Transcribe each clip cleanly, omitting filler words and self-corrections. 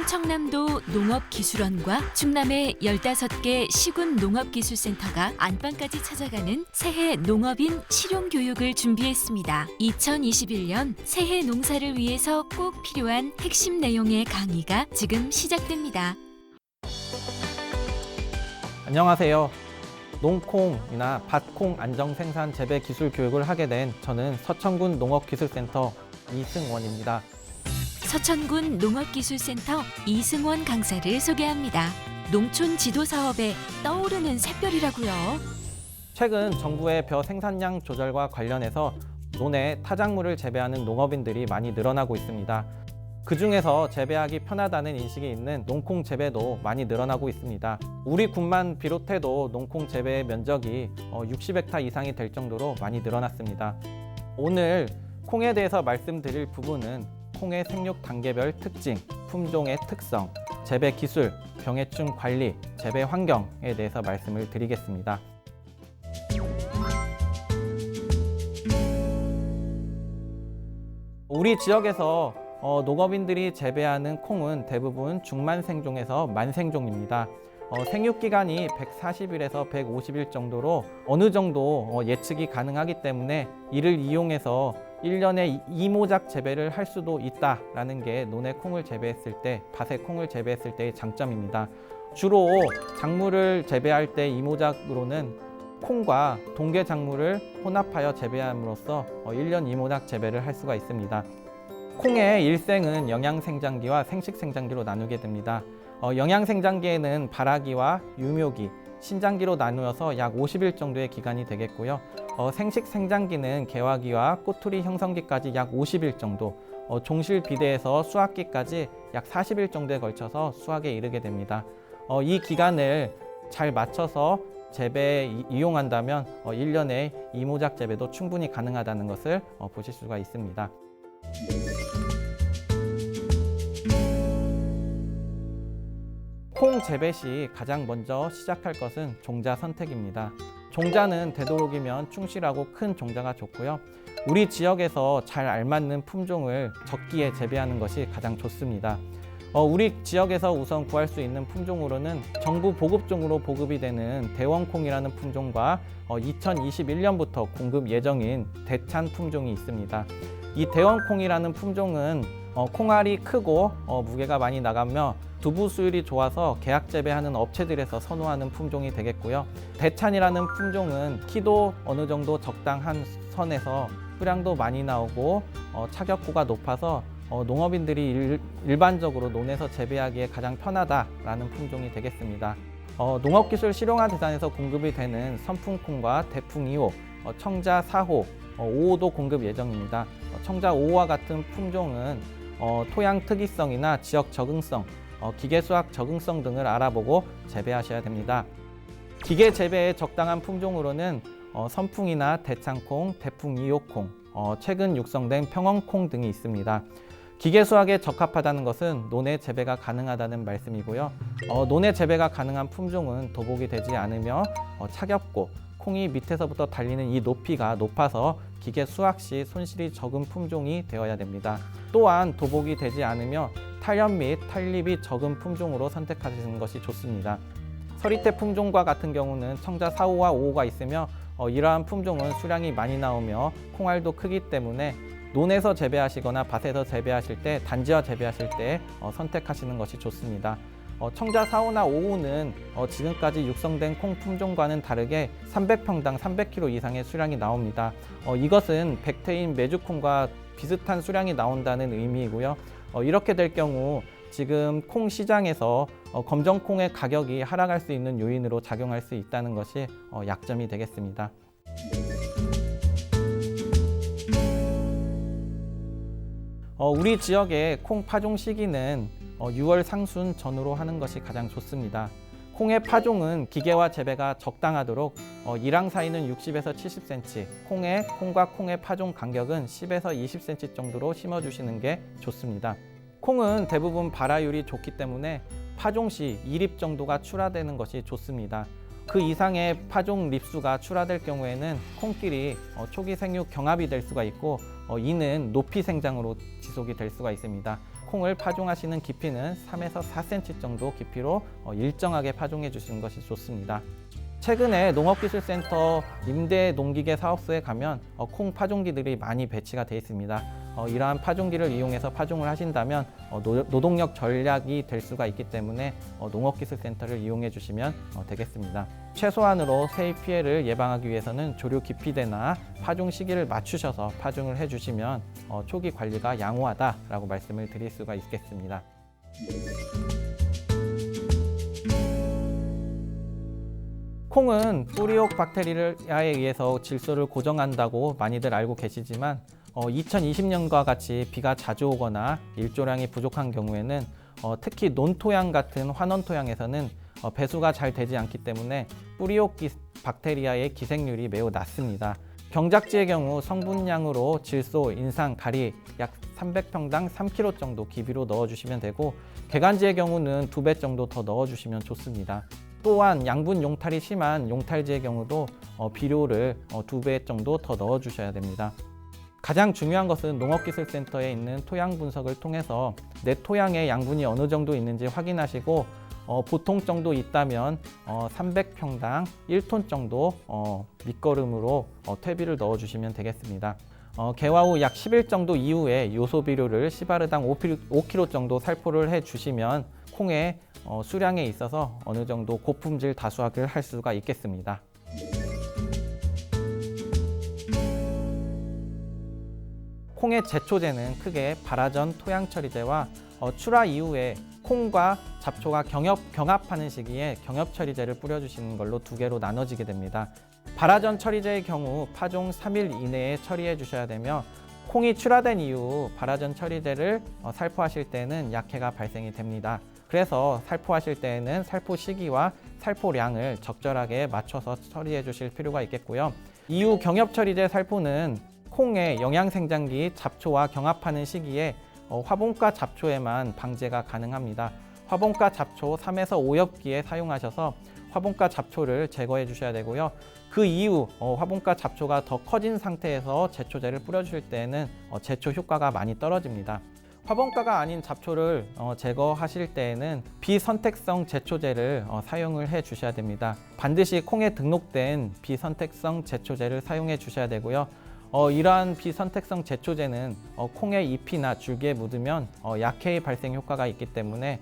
충청남도 농업기술원과 충남의 15개 시군 농업기술센터가 안방까지 찾아가는 새해 농업인 실용교육을 준비했습니다. 2021년 새해 농사를 위해서 꼭 필요한 핵심 내용의 강의가 지금 시작됩니다. 안녕하세요. 농콩이나 밭콩 안정 생산 재배 기술 교육을 하게 된 저는 서천군 농업기술센터 이승원입니다. 서천군 농업기술센터 이승원 강사를 소개합니다. 농촌 지도 사업에 떠오르는 샛별이라고요. 최근 정부의 벼 생산량 조절과 관련해서 논에 타작물을 재배하는 농업인들이 많이 늘어나고 있습니다. 그중에서 재배하기 편하다는 인식이 있는 농콩 재배도 많이 늘어나고 있습니다. 우리 군만 비롯해도 농콩 재배 면적이 60헥타 이상이 될 정도로 많이 늘어났습니다. 오늘 콩에 대해서 말씀드릴 부분은 콩의 생육 단계별 특징, 품종의 특성, 재배 기술, 병해충 관리, 재배 환경에 대해서 말씀을 드리겠습니다. 우리 지역에서 농업인들이 재배하는 콩은 대부분 중만생종에서 만생종입니다. 생육기간이 140일에서 150일 정도로 어느 정도 예측이 가능하기 때문에 이를 이용해서 1년에 2모작 재배를 할 수도 있다라는 게 논에 콩을 재배했을 때, 밭에 콩을 재배했을 때의 장점입니다. 주로 작물을 재배할 때 2모작으로는 콩과 동계 작물을 혼합하여 재배함으로써 1년 2모작 재배를 할 수가 있습니다. 콩의 일생은 영양생장기와 생식생장기로 나누게 됩니다. 영양생장기에는 발아기와 유묘기, 신장기로 나누어서 약 50일 정도의 기간이 되겠고요. 생식생장기는 개화기와 꼬투리 형성기까지 약 50일 정도, 종실비대에서 수확기까지 약 40일 정도에 걸쳐서 수확에 이르게 됩니다. 이 기간을 잘 맞춰서 재배에 이용한다면 1년에 2모작 재배도 충분히 가능하다는 것을 보실 수가 있습니다. 콩 재배 시 가장 먼저 시작할 것은 종자 선택입니다. 종자는 되도록이면 충실하고 큰 종자가 좋고요. 우리 지역에서 잘 알맞는 품종을 적기에 재배하는 것이 가장 좋습니다. 우리 지역에서 우선 구할 수 있는 품종으로는 정부 보급종으로 보급이 되는 대원콩이라는 품종과 2021년부터 공급 예정인 대찬 품종이 있습니다. 이 대원콩이라는 품종은 콩알이 크고 무게가 많이 나가며 두부 수율이 좋아서 계약 재배하는 업체들에서 선호하는 품종이 되겠고요. 대찬이라는 품종은 키도 어느 정도 적당한 선에서 수량도 많이 나오고 차격고가 높아서 농업인들이 일반적으로 논에서 재배하기에 가장 편하다라는 품종이 되겠습니다. 농업기술 실용화 대상에서 공급이 되는 선풍콩과 대풍 2호, 청자 4호, 5호도 공급 예정입니다. 청자 5호와 같은 품종은 토양 특이성이나 지역 적응성, 기계 수학 적응성 등을 알아보고 재배하셔야 됩니다. 기계 재배에 적당한 품종으로는 선풍이나 대창콩, 대풍 2호 콩, 최근 육성된 평원콩 등이 있습니다. 기계 수학에 적합하다는 것은 논에 재배가 가능하다는 말씀이고요. 논에 재배가 가능한 품종은 도복이 되지 않으며 차겹고 콩이 밑에서부터 달리는 이 높이가 높아서 기계 수확 시 손실이 적은 품종이 되어야 됩니다. 또한 도복이 되지 않으며 탈연 및 탄립이 적은 품종으로 선택하시는 것이 좋습니다. 서리태 품종과 같은 경우는 청자 4호와 5호가 있으며 이러한 품종은 수량이 많이 나오며 콩알도 크기 때문에 논에서 재배하시거나 밭에서 재배하실 때, 단지화 재배하실 때 선택하시는 것이 좋습니다. 청자 4호나 5호는 지금까지 육성된 콩 품종과는 다르게 300평당 300kg 이상의 수량이 나옵니다. 이것은 백태인 메주콩과 비슷한 수량이 나온다는 의미이고요. 이렇게 될 경우 지금 콩 시장에서 검정콩의 가격이 하락할 수 있는 요인으로 작용할 수 있다는 것이 약점이 되겠습니다. 우리 지역의 콩 파종 시기는 6월 상순 전후로 하는 것이 가장 좋습니다. 콩의 파종은 기계화 재배가 적당하도록 이랑 사이는 60에서 70cm, 콩과 콩의 파종 간격은 10에서 20cm 정도로 심어주시는 게 좋습니다. 콩은 대부분 발화율이 좋기 때문에 파종 시 2립 정도가 출하되는 것이 좋습니다. 그 이상의 파종 립수가 출하될 경우에는 콩끼리 초기 생육 경합이 될 수가 있고 이는 높이 생장으로 지속이 될 수가 있습니다. 콩을 파종하시는 깊이는 3에서 4cm 정도 깊이로 일정하게 파종해 주시는 것이 좋습니다. 최근에 농업기술센터 임대농기계 사업소에 가면 콩 파종기들이 많이 배치가 되어 있습니다. 이러한 파종기를 이용해서 파종을 하신다면 노동력 절약이 될 수가 있기 때문에 농업기술센터를 이용해 주시면 되겠습니다. 최소한으로 세입 피해를 예방하기 위해서는 조류 기피대나 파종 시기를 맞추셔서 파종을 해주시면 초기 관리가 양호하다라고 말씀을 드릴 수가 있겠습니다. 콩은 뿌리옥 박테리아에 의해서 질소를 고정한다고 많이들 알고 계시지만 2020년과 같이 비가 자주 오거나 일조량이 부족한 경우에는 특히 논토양 같은 환원토양에서는 배수가 잘 되지 않기 때문에 뿌리옥 박테리아의 기생률이 매우 낮습니다. 경작지의 경우 성분량으로 질소, 인상, 가리 약 300평당 3kg 정도 기비로 넣어주시면 되고, 개간지의 경우는 2배 정도 더 넣어주시면 좋습니다. 또한 양분 용탈이 심한 용탈지의 경우도 비료를 2배 정도 더 넣어주셔야 됩니다. 가장 중요한 것은 농업기술센터에 있는 토양 분석을 통해서 내 토양에 양분이 어느 정도 있는지 확인하시고 보통 정도 있다면 300평당 1톤 정도 밑거름으로 퇴비를 넣어주시면 되겠습니다. 개화 후 약 10일 정도 이후에 요소 비료를 시바르당 5kg 정도 살포를 해주시면 콩의 수량에 있어서 어느 정도 고품질 다수확을 할 수가 있겠습니다. 콩의 제초제는 크게 발화전 토양처리제와 출하 이후에 콩과 잡초가 경합하는 시기에 경협처리제를 뿌려주시는 걸로 두 개로 나눠지게 됩니다. 발화전 처리제의 경우 파종 3일 이내에 처리해 주셔야 되며, 콩이 출하된 이후 발화전 처리제를 살포하실 때는 약해가 발생이 됩니다. 그래서 살포하실 때에는 살포 시기와 살포량을 적절하게 맞춰서 처리해 주실 필요가 있겠고요. 이후 경협처리제 살포는 콩의 영양생장기 잡초와 경합하는 시기에 화분가 잡초에만 방제가 가능합니다. 화분가 잡초 3에서 5엽기에 사용하셔서 화분가 잡초를 제거해 주셔야 되고요. 그 이후 화분가 잡초가 더 커진 상태에서 제초제를 뿌려주실 때는 제초 효과가 많이 떨어집니다. 화분가가 아닌 잡초를 제거하실 때에는 비선택성 제초제를 사용을 해 주셔야 됩니다. 반드시 콩에 등록된 비선택성 제초제를 사용해 주셔야 되고요. 이러한 비선택성 제초제는 콩의 잎이나 줄기에 묻으면 약해의 발생 효과가 있기 때문에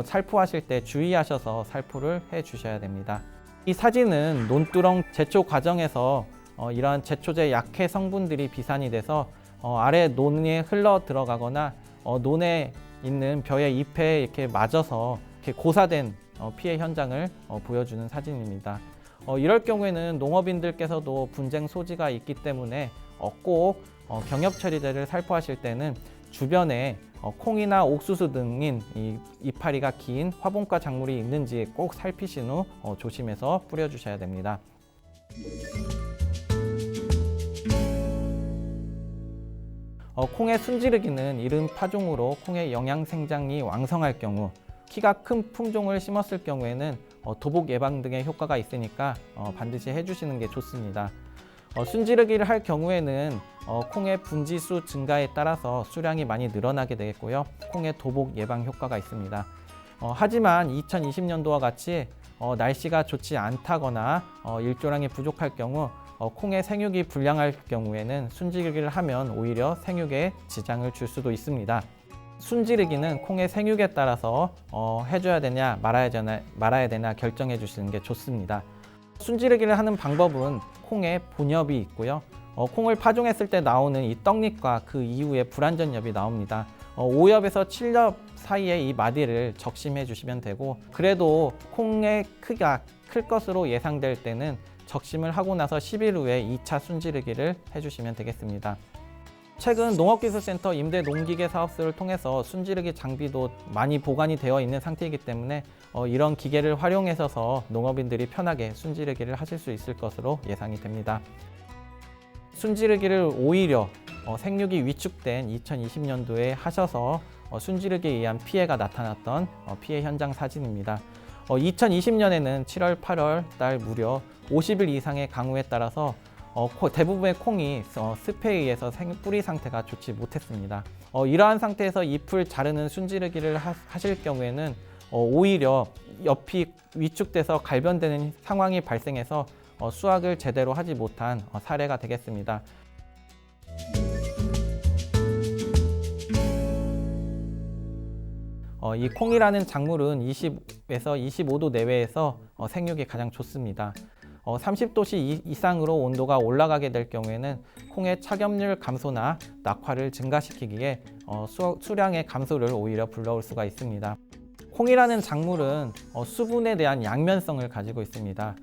살포하실 때 주의하셔서 살포를 해 주셔야 됩니다. 이 사진은 논두렁 제초 과정에서 이러한 제초제 약해 성분들이 비산이 돼서 아래 논에 흘러 들어가거나 논에 있는 벼의 잎에 이렇게 맞아서 이렇게 고사된 피해 현장을 보여주는 사진입니다. 이럴 경우에는 농업인들께서도 분쟁 소지가 있기 때문에 꼭 경협처리제를 살포하실 때는 주변에 콩이나 옥수수 등인 이파리가 긴 화분가 작물이 있는지 꼭 살피신 후 조심해서 뿌려주셔야 됩니다. 콩의 순지르기는 이른 파종으로 콩의 영양생장이 왕성할 경우, 키가 큰 품종을 심었을 경우에는 도복 예방 등의 효과가 있으니까 반드시 해주시는 게 좋습니다. 순지르기를 할 경우에는 콩의 분지수 증가에 따라서 수량이 많이 늘어나게 되겠고요. 콩의 도복 예방 효과가 있습니다. 하지만 2020년도와 같이 날씨가 좋지 않다거나 일조량이 부족할 경우 콩의 생육이 불량할 경우에는 순지르기를 하면 오히려 생육에 지장을 줄 수도 있습니다. 순지르기는 콩의 생육에 따라서 해줘야 되냐 말아야 되냐 결정해 주시는 게 좋습니다. 순지르기를 하는 방법은 콩에 본엽이 있고요. 콩을 파종했을 때 나오는 이 떡잎과 그 이후에 불완전엽이 나옵니다. 5엽에서 7엽 사이에 이 마디를 적심해 주시면 되고, 그래도 콩의 크기가 클 것으로 예상될 때는 적심을 하고 나서 10일 후에 2차 순지르기를 해주시면 되겠습니다. 최근 농업기술센터 임대 농기계 사업소를 통해서 순지르기 장비도 많이 보관이 되어 있는 상태이기 때문에 이런 기계를 활용해서 농업인들이 편하게 순지르기를 하실 수 있을 것으로 예상이 됩니다. 순지르기를 오히려 생육이 위축된 2020년도에 하셔서 순지르기에 의한 피해가 나타났던 피해 현장 사진입니다. 2020년에는 7월, 8월 달 무려 50일 이상의 강우에 따라서 대부분의 콩이 습해에 의해서 뿌리 상태가 좋지 못했습니다. 이러한 상태에서 잎을 자르는 순지르기를 하실 경우에는 오히려 옆이 위축돼서 갈변되는 상황이 발생해서 수확을 제대로 하지 못한 사례가 되겠습니다. 이 콩이라는 작물은 20에서 25도 내외에서 생육이 가장 좋습니다. 30도씨 이상으로 온도가 올라가게 될 경우에는 콩의 착엽률 감소나 낙화를 증가시키기에 수량의 감소를 오히려 불러올 수가 있습니다. 콩이라는 작물은 수분에 대한 양면성을 가지고 있습니다.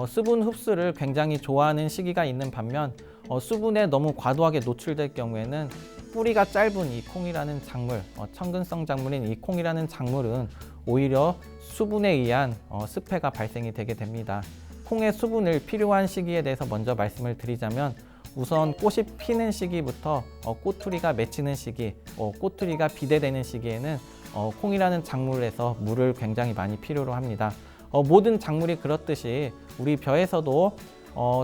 수분 흡수를 굉장히 좋아하는 시기가 있는 반면 수분에 너무 과도하게 노출될 경우에는 뿌리가 짧은 이 콩이라는 작물, 천근성 작물인 이 콩이라는 작물은 오히려 수분에 의한 습해가 발생이 되게 됩니다. 콩의 수분을 필요한 시기에 대해서 먼저 말씀을 드리자면 우선 꽃이 피는 시기부터 꼬투리가 맺히는 시기, 꼬투리가 비대되는 시기에는 콩이라는 작물에서 물을 굉장히 많이 필요로 합니다. 모든 작물이 그렇듯이 우리 벼에서도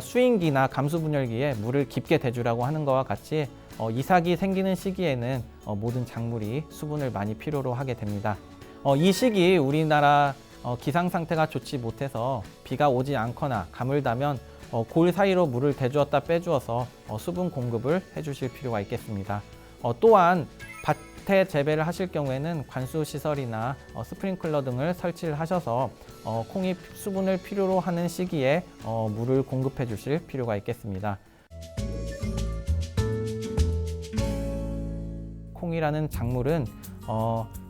수인기나 감수분열기에 물을 깊게 대주라고 하는 것과 같이 이삭이 생기는 시기에는 모든 작물이 수분을 많이 필요로 하게 됩니다. 이 시기 우리나라 기상 상태가 좋지 못해서 비가 오지 않거나 가물다면 골 사이로 물을 대주었다 빼주어서 수분 공급을 해주실 필요가 있겠습니다. 또한 밭에 재배를 하실 경우에는 관수 시설이나 스프링클러 등을 설치를 하셔서 콩이 수분을 필요로 하는 시기에 물을 공급해 주실 필요가 있겠습니다. 콩이라는 작물은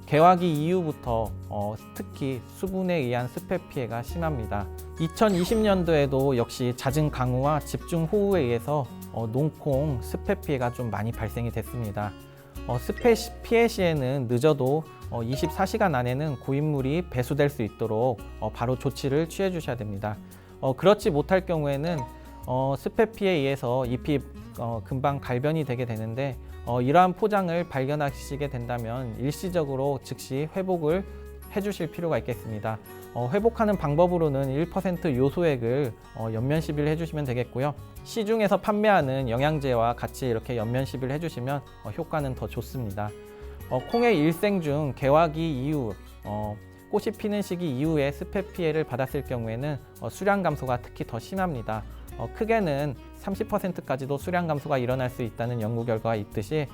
개화기 이후부터 특히 수분에 의한 습해 피해가 심합니다. 2020년도에도 역시 잦은 강우와 집중 호우에 의해서 농콩 습해 피해가 좀 많이 발생이 됐습니다. 습해 피해 시에는 늦어도 24시간 안에는 고인물이 배수될 수 있도록 바로 조치를 취해 주셔야 됩니다. 그렇지 못할 경우에는 습해 피해에 의해서 잎이 금방 갈변이 되게 되는데 이러한 포장을 발견하시게 된다면 일시적으로 즉시 회복을 해주실 필요가 있겠습니다. 회복하는 방법으로는 1% 요소액을 연면 시비를 해주시면 되겠고요. 시중에서 판매하는 영양제와 같이 이렇게 연면 시비를 해주시면 효과는 더 좋습니다. 콩의 일생 중 개화기 이후 꽃이 피는 시기 이후에 습해 피해를 받았을 경우에는 수량 감소가 특히 더 심합니다. 크게는 30%까지도 수량 감소가 일어날 수 있다는 연구 결과가 있듯이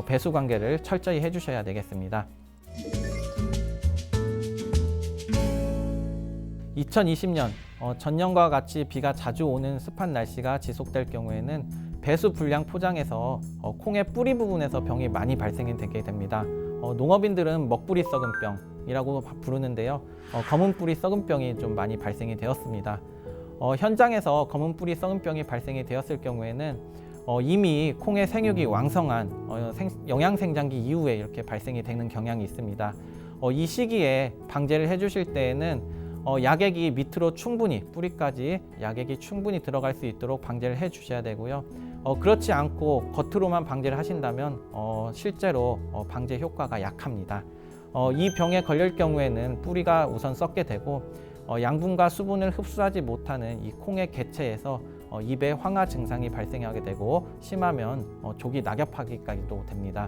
배수 관계를 철저히 해주셔야 되겠습니다. 2020년 전년과 같이 비가 자주 오는 습한 날씨가 지속될 경우에는 배수 불량 포장에서 콩의 뿌리 부분에서 병이 많이 발생이 되게 됩니다. 농업인들은 먹뿌리 썩은병이라고 부르는데요. 검은 뿌리 썩은병이 좀 많이 발생이 되었습니다. 현장에서 검은 뿌리 썩은병이 발생이 되었을 경우에는 이미 콩의 생육이 왕성한 영양생장기 이후에 이렇게 발생이 되는 경향이 있습니다. 이 시기에 방제를 해주실 때에는 약액이 밑으로 충분히 뿌리까지 약액이 충분히 들어갈 수 있도록 방제를 해주셔야 되고요. 그렇지 않고 겉으로만 방제를 하신다면 실제로 방제 효과가 약합니다. 이 병에 걸릴 경우에는 뿌리가 우선 썩게 되고 양분과 수분을 흡수하지 못하는 이 콩의 개체에서 입에 황화 증상이 발생하게 되고 심하면 조기 낙엽하기까지도 됩니다.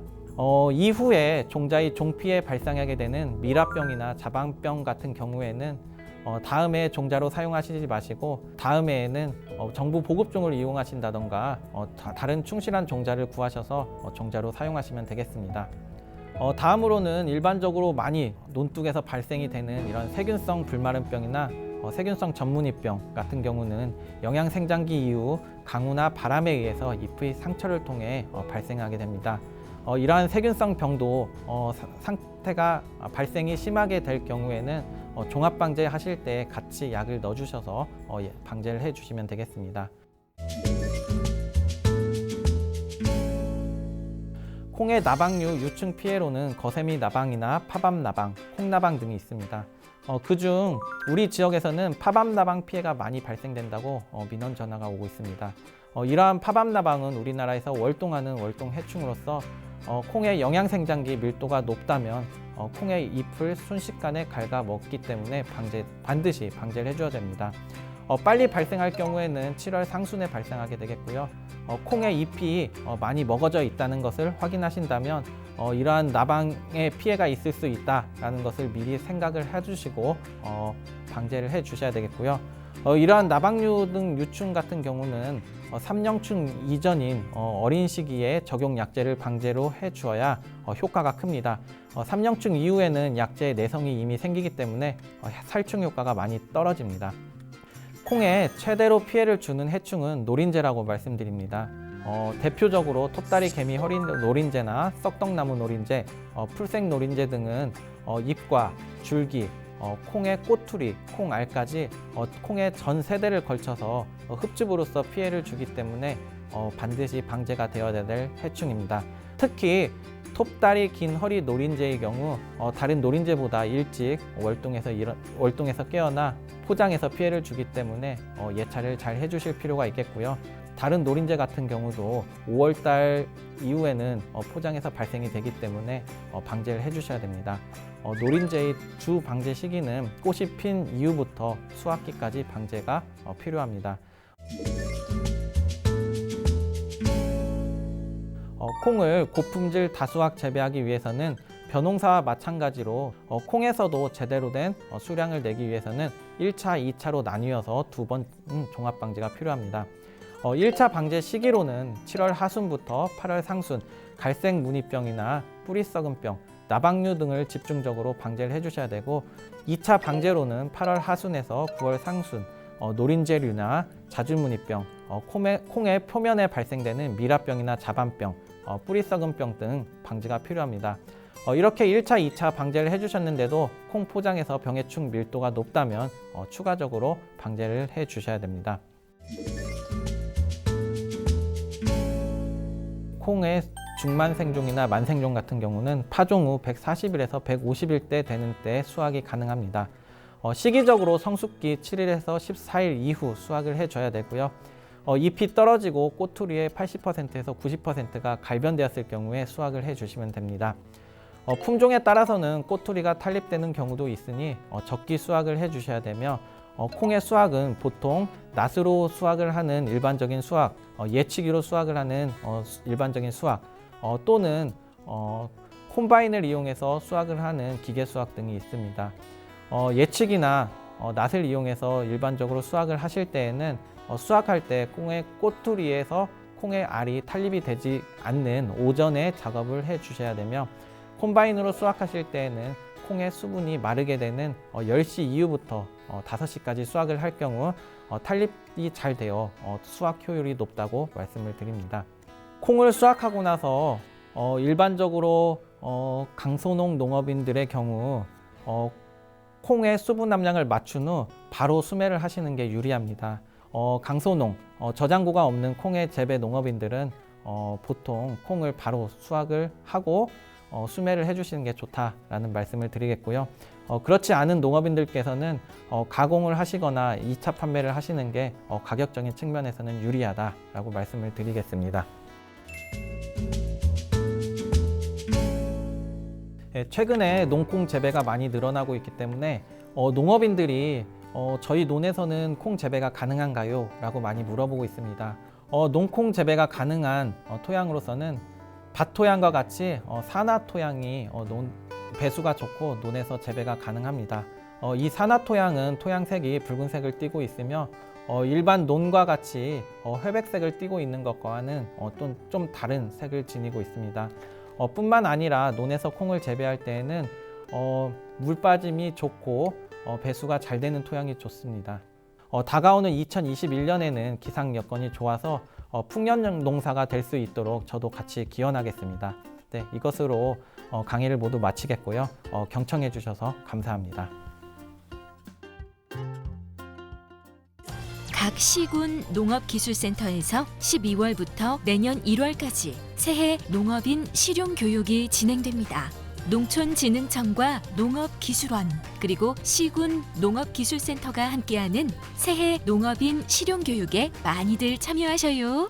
이후에 종자의 종피에 발생하게 되는 미라병이나 자방병 같은 경우에는 다음에 종자로 사용하시지 마시고 다음해에는 정부 보급종을 이용하신다던가 다른 충실한 종자를 구하셔서 종자로 사용하시면 되겠습니다. 다음으로는 일반적으로 많이 논둑에서 발생이 되는 이런 세균성 불마름병이나 세균성 전문이병 같은 경우는 영양생장기 이후 강우나 바람에 의해서 잎의 상처를 통해 발생하게 됩니다. 이러한 세균성 병도 상태가 발생이 심하게 될 경우에는 종합방제 하실 때 같이 약을 넣어주셔서 방제를 해주시면 되겠습니다. 콩의 나방류 유충 피해로는 거세미 나방이나 파밤 나방, 콩나방 등이 있습니다. 그중 우리 지역에서는 파밤 나방 피해가 많이 발생된다고 민원 전화가 오고 있습니다. 이러한 파밤 나방은 우리나라에서 월동하는 월동 해충으로서 콩의 영양생장기 밀도가 높다면 콩의 잎을 순식간에 갉아 먹기 때문에 반드시 방제를 해줘야 됩니다. 빨리 발생할 경우에는 7월 상순에 발생하게 되겠고요. 콩의 잎이 많이 먹어져 있다는 것을 확인하신다면 이러한 나방의 피해가 있을 수 있다는 것을 미리 생각을 해주시고 방제를 해주셔야 되겠고요. 이러한 나방류 등 유충 같은 경우는 삼령충 이전인 어린 시기에 적용 약제를 방제로 해주어야 효과가 큽니다. 삼령충 이후에는 약제의 내성이 이미 생기기 때문에 살충 효과가 많이 떨어집니다. 콩에 최대로 피해를 주는 해충은 노린재라고 말씀드립니다. 대표적으로 톱다리 개미 허리 노린재나 썩떡나무 노린재, 풀색 노린재 등은 잎과 줄기, 콩의 꼬투리, 콩알까지 콩의 전 세대를 걸쳐서 흡집으로써 피해를 주기 때문에 반드시 방제가 되어야 될 해충입니다. 특히 톱다리 긴 허리 노린재의 경우 다른 노린재보다 일찍 월동에서 깨어나 포장해서 피해를 주기 때문에 예찰을 잘 해주실 필요가 있겠고요. 다른 노린재 같은 경우도 5월달 이후에는 포장해서 발생이 되기 때문에 방제를 해주셔야 됩니다. 노린재의 주 방제 시기는 꽃이 핀 이후부터 수확기까지 방제가 필요합니다. 콩을 고품질 다수확 재배하기 위해서는 벼농사와 마찬가지로 콩에서도 제대로 된 수량을 내기 위해서는 1차, 2차로 나뉘어서 2번 종합 방제가 필요합니다. 1차 방제 시기로는 7월 하순부터 8월 상순, 갈색 무늬병이나 뿌리 썩은 병, 나방류 등을 집중적으로 방제를 해주셔야 되고 2차 방제로는 8월 하순에서 9월 상순, 노린재류나 자주무늬병, 콩의 표면에 발생되는 미라병이나 자반병, 뿌리 썩은 병 등 방제가 필요합니다. 이렇게 1차, 2차 방제를 해주셨는데도 콩 포장에서 병해충 밀도가 높다면 추가적으로 방제를 해주셔야 됩니다. 콩의 중만생종이나 만생종 같은 경우는 파종 후 140일에서 150일 때 되는 때 수확이 가능합니다. 시기적으로 성숙기 7일에서 14일 이후 수확을 해줘야 되고요. 잎이 떨어지고 꼬투리의 80%에서 90%가 갈변되었을 경우에 수확을 해주시면 됩니다. 품종에 따라서는 꼬투리가 탄립되는 경우도 있으니 적기 수확을 해주셔야 되며 콩의 수확은 보통 낫으로 수확을 하는 일반적인 수확, 예치기로 수확을 하는 일반적인 수확 또는 콤바인을 이용해서 수확을 하는 기계 수확 등이 있습니다. 예치기나 낫을 이용해서 일반적으로 수확을 하실 때에는 수확할 때 콩의 꼬투리에서 콩의 알이 탄립이 되지 않는 오전에 작업을 해 주셔야 되며 콤바인으로 수확하실 때에는 콩의 수분이 마르게 되는 10시 이후부터 5시까지 수확을 할 경우 탄립이 잘 되어 수확 효율이 높다고 말씀을 드립니다. 콩을 수확하고 나서 일반적으로 강소농 농업인들의 경우 콩의 수분 함량을 맞춘 후 바로 수매를 하시는 게 유리합니다. 강소농, 저장고가 없는 콩의 재배 농업인들은 보통 콩을 바로 수확을 하고 수매를 해주시는 게 좋다라는 말씀을 드리겠고요. 그렇지 않은 농업인들께서는 가공을 하시거나 2차 판매를 하시는 게 가격적인 측면에서는 유리하다라고 말씀을 드리겠습니다. 최근에 농콩 재배가 많이 늘어나고 있기 때문에 농업인들이 저희 논에서는 콩 재배가 가능한가요? 라고 많이 물어보고 있습니다. 농콩 재배가 가능한 토양으로서는 밭 토양과 같이 산화 토양이 배수가 좋고 논에서 재배가 가능합니다. 이 산화 토양은 토양색이 붉은색을 띠고 있으며 일반 논과 같이 회백색을 띠고 있는 것과는 또 좀 다른 색을 지니고 있습니다. 뿐만 아니라 논에서 콩을 재배할 때에는 물 빠짐이 좋고 배수가 잘 되는 토양이 좋습니다. 다가오는 2021년에는 기상 여건이 좋아서 풍년 농사가 될 수 있도록 저도 같이 기원하겠습니다. 네, 이것으로 강의를 모두 마치겠고요. 경청해 주셔서 감사합니다. 각 시군 농업기술센터에서 12월부터 내년 1월까지 새해 농업인 실용교육이 진행됩니다. 농촌진흥청과 농업기술원 그리고 시군 농업기술센터가 함께하는 새해 농업인 실용교육에 많이들 참여하셔요.